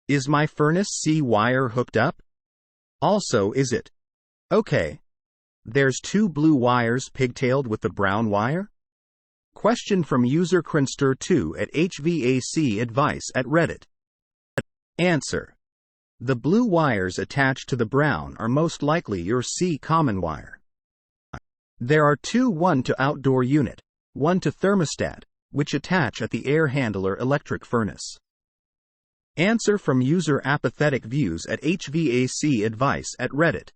Is my furnace C wire hooked up? Also, is it okay? There's two blue wires pigtailed with the brown wire? Question from user Crinster2 at HVAC Advice at Reddit. Answer. The blue wires attached to the brown are most likely your C common wire. There are two 1 to outdoor unit, 1 to thermostat, which attach at the air handler electric furnace. Answer from user Apathetic Views at HVAC Advice at Reddit.